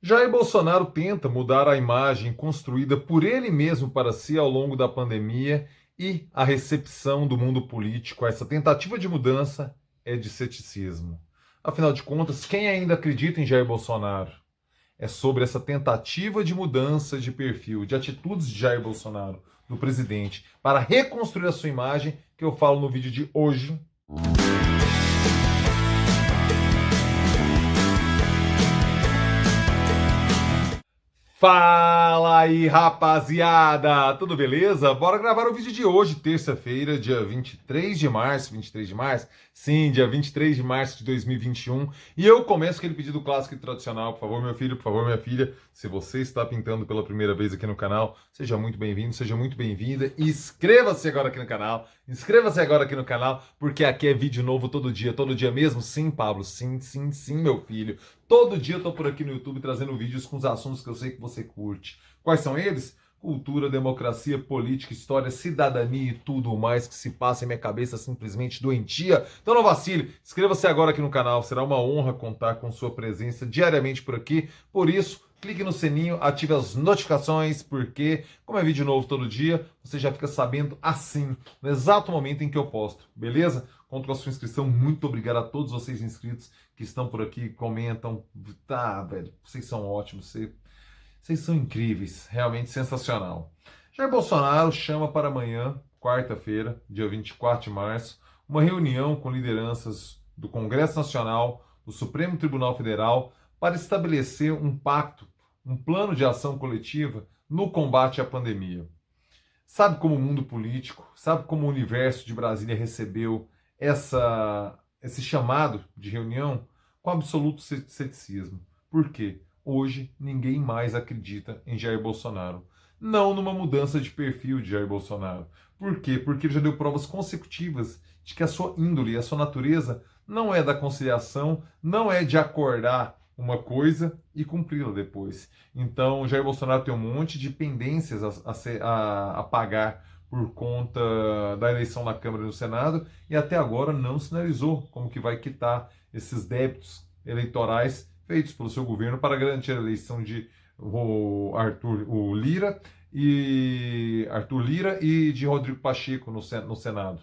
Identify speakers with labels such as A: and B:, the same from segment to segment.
A: Jair Bolsonaro tenta mudar a imagem construída por ele mesmo para si ao longo da pandemia e a recepção do mundo político a essa tentativa de mudança é de ceticismo. Afinal de contas, quem ainda acredita em Jair Bolsonaro? É sobre essa tentativa de mudança de perfil, de atitudes de Jair Bolsonaro, do presidente, para reconstruir a sua imagem, que eu falo no vídeo de hoje. Fala aí, rapaziada! Tudo beleza? Bora gravar o vídeo de hoje, terça-feira, dia 23 de março. 23 de março? Sim, dia 23 de março de 2021. E eu começo aquele pedido clássico e tradicional. Por favor, meu filho, por favor, minha filha, se você está pintando pela primeira vez aqui no canal, seja muito bem-vindo, seja muito bem-vinda. Inscreva-se agora aqui no canal. Inscreva-se agora aqui no canal, porque aqui é vídeo novo todo dia mesmo? Sim, Pablo, sim, sim, sim, meu filho. Todo dia eu tô por aqui no YouTube trazendo vídeos com os assuntos que eu sei que você curte. Quais são eles? Cultura, democracia, política, história, cidadania e tudo mais que se passa em minha cabeça simplesmente doentia. Então não vacile, inscreva-se agora aqui no canal. Será uma honra contar com sua presença diariamente por aqui. Por isso, clique no sininho, ative as notificações, porque, como é vídeo novo todo dia, você já fica sabendo assim, no exato momento em que eu posto, beleza? Conto com a sua inscrição. Muito obrigado a todos vocês inscritos que estão por aqui, comentam. Tá, velho, vocês são ótimos, vocês são incríveis, realmente sensacional. Jair Bolsonaro chama para amanhã, quarta-feira, dia 24 de março, uma reunião com lideranças do Congresso Nacional, do Supremo Tribunal Federal, para estabelecer um pacto, um plano de ação coletiva no combate à pandemia. Sabe como o mundo político, sabe como o universo de Brasília recebeu esse chamado de reunião? Com absoluto ceticismo. Por quê? Hoje ninguém mais acredita em Jair Bolsonaro. Não numa mudança de perfil de Jair Bolsonaro. Por quê? Porque ele já deu provas consecutivas de que a sua índole, a sua natureza não é da conciliação, não é de acordar uma coisa e cumpri-la depois. Então, Jair Bolsonaro tem um monte de pendências a pagar por conta da eleição na Câmara e no Senado e até agora não sinalizou como que vai quitar esses débitos eleitorais feitos pelo seu governo para garantir a eleição de Arthur Lira e de Rodrigo Pacheco no Senado.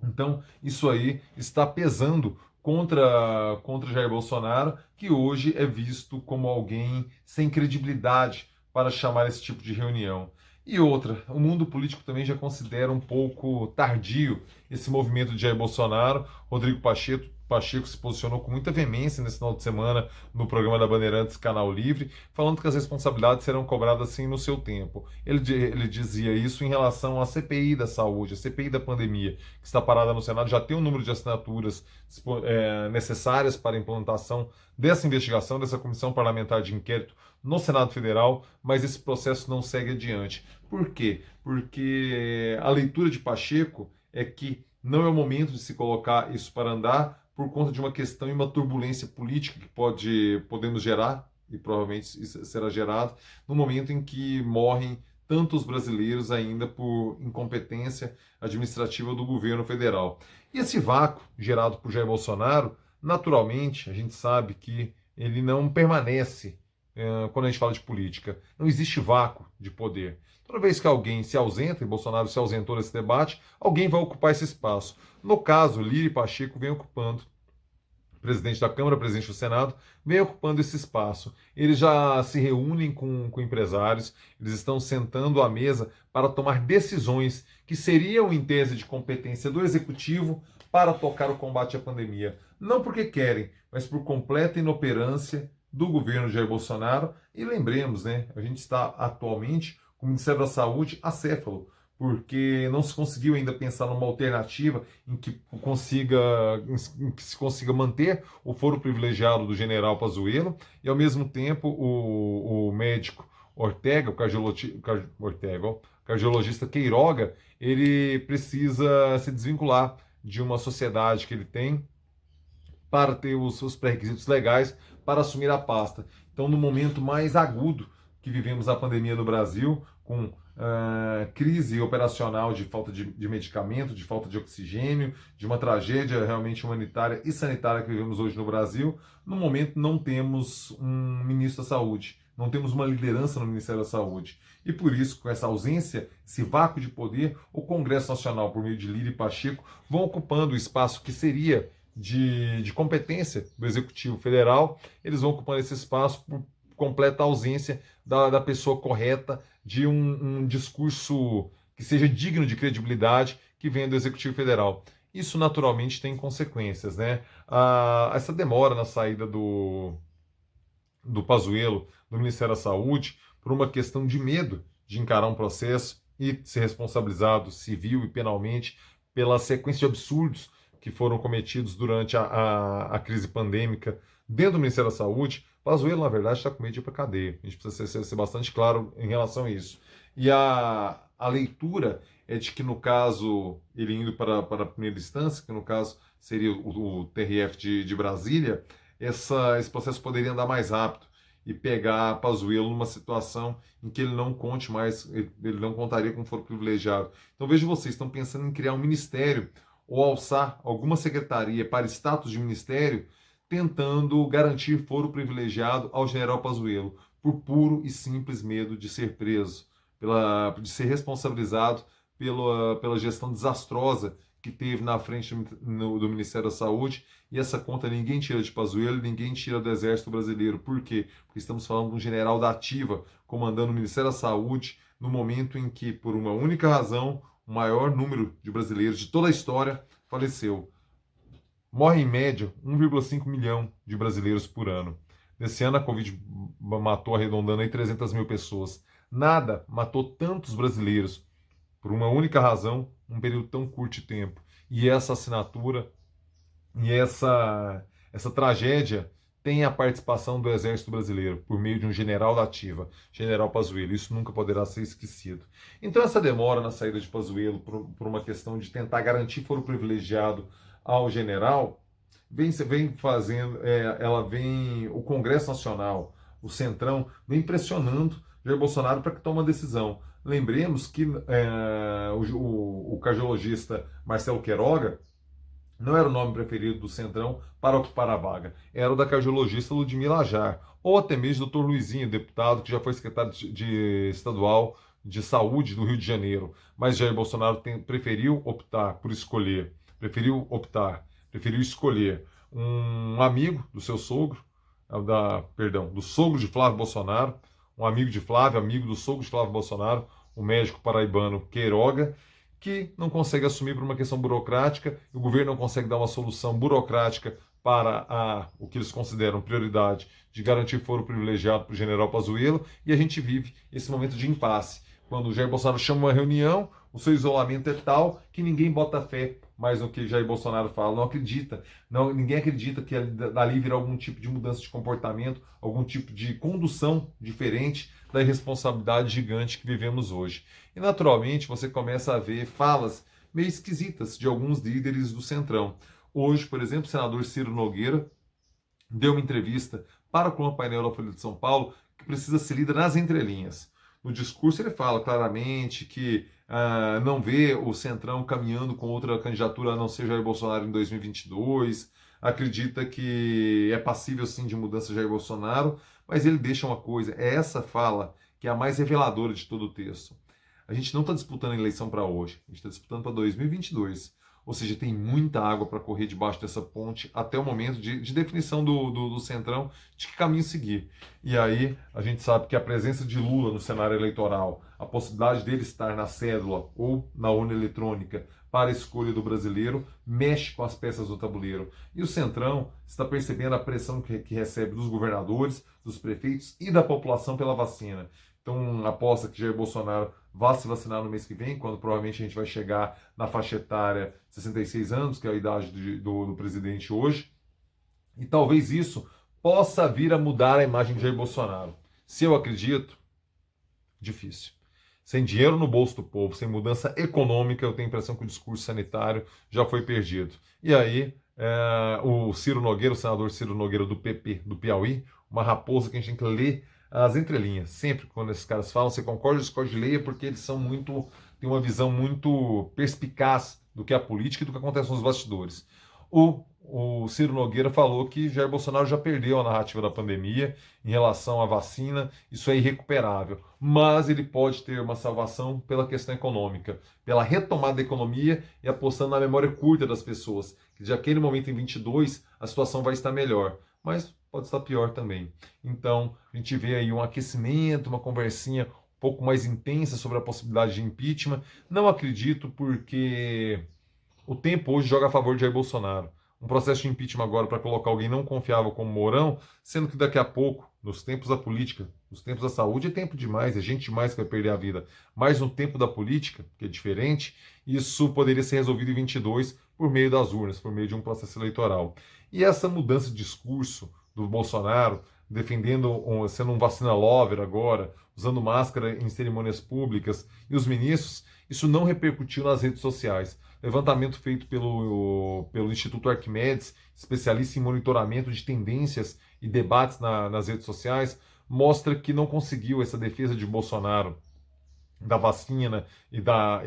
A: Então, isso aí está pesando contra Jair Bolsonaro, que hoje é visto como alguém sem credibilidade para chamar esse tipo de reunião. E outra, o mundo político também já considera um pouco tardio esse movimento de Jair Bolsonaro. Rodrigo Pacheco se posicionou com muita veemência nesse final de semana no programa da Bandeirantes Canal Livre, falando que as responsabilidades serão cobradas assim no seu tempo. Ele dizia isso em relação à CPI da saúde, a CPI da pandemia, que está parada no Senado, já tem um número de assinaturas necessárias para a implantação dessa investigação, dessa comissão parlamentar de inquérito no Senado Federal, mas esse processo não segue adiante. Por quê? Porque a leitura de Pacheco é que não é o momento de se colocar isso para andar por conta de uma questão e uma turbulência política que podemos gerar, e provavelmente isso será gerado, no momento em que morrem tantos brasileiros ainda por incompetência administrativa do governo federal. E esse vácuo gerado por Jair Bolsonaro, naturalmente, a gente sabe que ele não permanece quando a gente fala de política. Não existe vácuo de poder. Toda vez que alguém se ausenta, e Bolsonaro se ausentou desse debate, alguém vai ocupar esse espaço. No caso, Lira e Pacheco vem ocupando, presidente da Câmara, presidente do Senado, vem ocupando esse espaço. Eles já se reúnem com empresários, eles estão sentando à mesa para tomar decisões que seriam, em tese, de competência do Executivo para tocar o combate à pandemia. Não porque querem, mas por completa inoperância do governo Jair Bolsonaro. E lembremos, né, a gente está atualmente com o Ministério da Saúde acéfalo, porque não se conseguiu ainda pensar numa alternativa em que se consiga manter o foro privilegiado do general Pazuello e, ao mesmo tempo, o médico Ortega, o cardiologista Queiroga, ele precisa se desvincular de uma sociedade que ele tem para ter os seus pré-requisitos legais para assumir a pasta. Então, no momento mais agudo que vivemos a pandemia no Brasil, com crise operacional de falta de medicamento, de falta de oxigênio, de uma tragédia realmente humanitária e sanitária que vivemos hoje no Brasil, no momento não temos um ministro da Saúde, não temos uma liderança no Ministério da Saúde. E por isso, com essa ausência, esse vácuo de poder, o Congresso Nacional, por meio de Lira e Pacheco, vão ocupando o espaço que seria de competência do Executivo Federal, eles vão ocupando esse espaço por completa ausência da pessoa correta, de um discurso que seja digno de credibilidade que venha do Executivo Federal. Isso naturalmente tem consequências, né? Essa demora na saída do Pazuello do Ministério da Saúde por uma questão de medo de encarar um processo e ser responsabilizado civil e penalmente pela sequência de absurdos que foram cometidos durante a crise pandêmica dentro do Ministério da Saúde. Pazuello, na verdade, está com medo de ir para a cadeia. A gente precisa ser bastante claro em relação a isso. E a leitura é de que, no caso, ele indo para a primeira instância, que no caso seria o TRF de Brasília, esse processo poderia andar mais rápido e pegar Pazuello numa situação em que ele não conte mais, ele não contaria com foro privilegiado. Então vejo vocês estão pensando em criar um ministério ou alçar alguma secretaria para status de ministério, tentando garantir foro privilegiado ao general Pazuello, por puro e simples medo de ser preso, de ser responsabilizado pela gestão desastrosa que teve na frente do Ministério da Saúde, e essa conta ninguém tira de Pazuello, ninguém tira do Exército Brasileiro. Por quê? Porque estamos falando de um general da ativa comandando o Ministério da Saúde no momento em que, por uma única razão, o maior número de brasileiros de toda a história faleceu. Morre em média 1,5 milhão de brasileiros por ano. Nesse ano a Covid matou, arredondando aí, 300 mil pessoas. Nada matou tantos brasileiros por uma única razão, um período tão curto de tempo. E essa assinatura e essa tragédia tem a participação do Exército Brasileiro, por meio de um general da ativa, General Pazuello. Isso nunca poderá ser esquecido. Então essa demora na saída de Pazuello por uma questão de tentar garantir foro privilegiado ao general, vem fazendo, o Congresso Nacional, o Centrão, vem pressionando Jair Bolsonaro para que tome uma decisão. Lembremos que o cardiologista Marcelo Queiroga não era o nome preferido do Centrão para ocupar a vaga. Era o da cardiologista Ludmila Ajar, ou até mesmo do Dr. Luizinho, deputado que já foi secretário de estadual de saúde do Rio de Janeiro. Mas Jair Bolsonaro preferiu escolher um amigo do seu sogro, do sogro de Flávio Bolsonaro, um amigo de Flávio, amigo do sogro de Flávio Bolsonaro, o médico paraibano Queiroga, que não consegue assumir por uma questão burocrática, o governo não consegue dar uma solução burocrática para o que eles consideram prioridade de garantir foro privilegiado para o general Pazuello, e a gente vive esse momento de impasse. Quando o Jair Bolsonaro chama uma reunião, o seu isolamento é tal que ninguém bota fé mais no que Jair Bolsonaro fala, não acredita. Ninguém acredita que dali virá algum tipo de mudança de comportamento, algum tipo de condução diferente da irresponsabilidade gigante que vivemos hoje. E naturalmente você começa a ver falas meio esquisitas de alguns líderes do Centrão. Hoje, por exemplo, o senador Ciro Nogueira deu uma entrevista para o Coluna Painel da Folha de São Paulo que precisa ser lida nas entrelinhas. No discurso ele fala claramente que não vê o Centrão caminhando com outra candidatura a não ser Jair Bolsonaro em 2022, acredita que é passível sim de mudança Jair Bolsonaro, mas ele deixa uma coisa, é essa fala que é a mais reveladora de todo o texto. A gente não está disputando a eleição para hoje, a gente está disputando para 2022. Ou seja, tem muita água para correr debaixo dessa ponte até o momento de definição do Centrão de que caminho seguir. E aí a gente sabe que a presença de Lula no cenário eleitoral, a possibilidade dele estar na cédula ou na urna eletrônica para a escolha do brasileiro, mexe com as peças do tabuleiro. E o Centrão está percebendo a pressão que recebe dos governadores, dos prefeitos e da população pela vacina. Então, aposta que Jair Bolsonaro vá se vacinar no mês que vem, quando provavelmente a gente vai chegar na faixa etária 66 anos, que é a idade do presidente hoje. E talvez isso possa vir a mudar a imagem de Jair Bolsonaro. Se eu acredito, difícil. Sem dinheiro no bolso do povo, sem mudança econômica, eu tenho a impressão que o discurso sanitário já foi perdido. E aí, o Ciro Nogueira, o senador Ciro Nogueira do PP, do Piauí, uma raposa que a gente tem que ler as entrelinhas. Sempre quando esses caras falam, você concorda ou discorda, leia, porque eles são muito, têm uma visão muito perspicaz do que é a política e do que acontece nos bastidores. O Ciro Nogueira falou que Jair Bolsonaro já perdeu a narrativa da pandemia em relação à vacina, isso é irrecuperável. Mas ele pode ter uma salvação pela questão econômica, pela retomada da economia e apostando na memória curta das pessoas, que de aquele momento em 22 a situação vai estar melhor, mas pode estar pior também. Então, a gente vê aí um aquecimento, uma conversinha um pouco mais intensa sobre a possibilidade de impeachment. Não acredito, porque o tempo hoje joga a favor de Jair Bolsonaro. Um processo de impeachment agora para colocar alguém não confiável como Mourão, sendo que daqui a pouco, nos tempos da política, nos tempos da saúde, é tempo demais, é gente demais que vai perder a vida. Mas no tempo da política, que é diferente, isso poderia ser resolvido em 22 por meio das urnas, por meio de um processo eleitoral. E essa mudança de discurso do Bolsonaro, defendendo, sendo um vacina lover agora, usando máscara em cerimônias públicas, e os ministros, isso não repercutiu nas redes sociais. Levantamento feito pelo Instituto Arquimedes, especialista em monitoramento de tendências e debates nas redes sociais, mostra que não conseguiu essa defesa de Bolsonaro da vacina e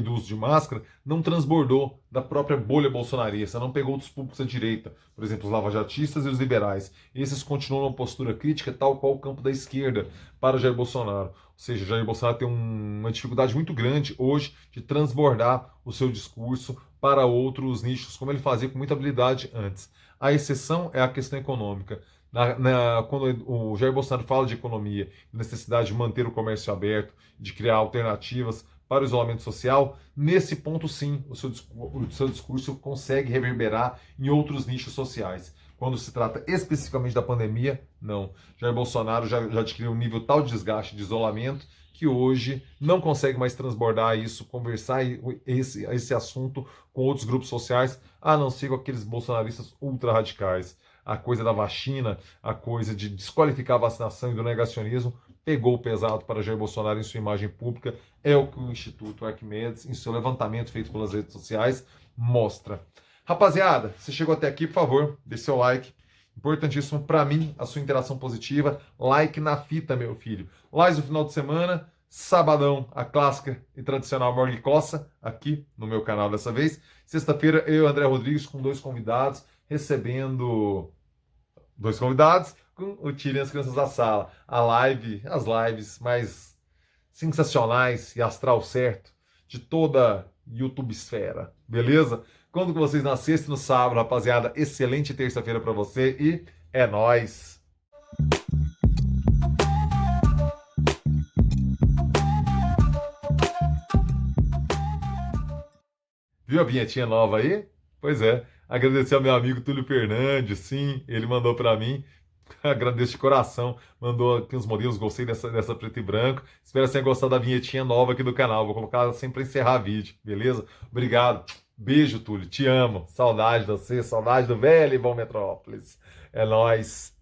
A: do uso de máscara, não transbordou da própria bolha bolsonarista, não pegou dos públicos à direita, por exemplo, os lavajatistas e os liberais. Esses continuam numa postura crítica, tal qual o campo da esquerda para Jair Bolsonaro. Ou seja, Jair Bolsonaro tem uma dificuldade muito grande hoje de transbordar o seu discurso para outros nichos, como ele fazia com muita habilidade antes. A exceção é a questão econômica. Quando o Jair Bolsonaro fala de economia, necessidade de manter o comércio aberto, de criar alternativas para o isolamento social, nesse ponto sim, o seu discurso consegue reverberar em outros nichos sociais. Quando se trata especificamente da pandemia, não. Jair Bolsonaro já adquiriu um nível tal de desgaste, de isolamento, que hoje não consegue mais transbordar isso, conversar esse assunto com outros grupos sociais, a não ser com aqueles bolsonaristas ultra-radicais. A coisa da vacina, a coisa de desqualificar a vacinação e do negacionismo, pegou pesado para Jair Bolsonaro em sua imagem pública. É o que o Instituto Arquimedes, em seu levantamento feito pelas redes sociais, mostra. Rapaziada, você chegou até aqui, por favor, deixe seu like. Importantíssimo para mim, a sua interação positiva. Like na fita, meu filho. Lives no final de semana, sabadão, a clássica e tradicional Morgue Coça, aqui no meu canal dessa vez. Sexta-feira, eu e André Rodrigues com dois convidados, recebendo dois convidados com o Tirem as Crianças da Sala. As lives mais sensacionais e astral certo de toda YouTube esfera, beleza? Conto com vocês na sexta e no sábado, rapaziada. Excelente terça-feira para você e é nóis! Viu a vinhetinha nova aí? Pois é. Agradecer ao meu amigo Túlio Fernandes, sim, ele mandou para mim. Agradeço de coração. Mandou aqui uns modelos, gostei dessa preto e branco. Espero que você tenha gostado da vinhetinha nova aqui do canal. Vou colocar sempre para encerrar vídeo, beleza? Obrigado. Beijo, Túlio. Te amo. Saudade de você, saudade do velho e bom Metrópolis. É nóis.